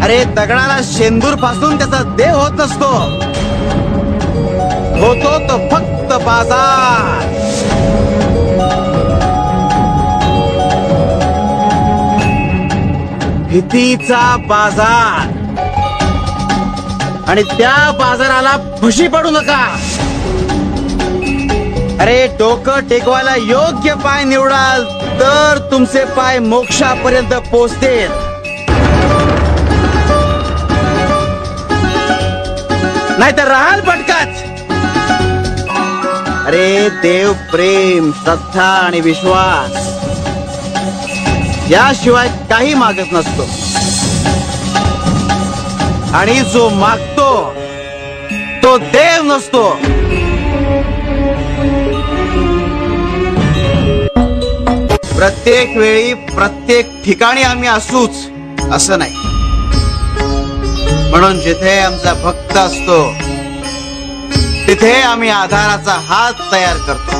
अरे दगडाला शेंदूर पासून त्याचा देह होत नसतो, होतो तो फक्त बाजार. भीतीचा बाजार. आणि त्या बाजाराला फशी पडू नका. अरे डोकं टेकवायला योग्य पाय निवडाल तर तुमचे पाय मोक्षापर्यंत पोहोचतील. नाहीतर राहाल भटकत. अरे देव प्रेम, श्रद्धा आणि विश्वास याशिवाय काही मागत नसतो. आणि जो मागतो तो देव नसतो. प्रत्येक वेळी प्रत्येक ठिकाणी आम्ही असूच असं नाही. म्हणून जिथे आमचा भक्त असतो तिथे आम्ही आधाराचा हात तयार करतो.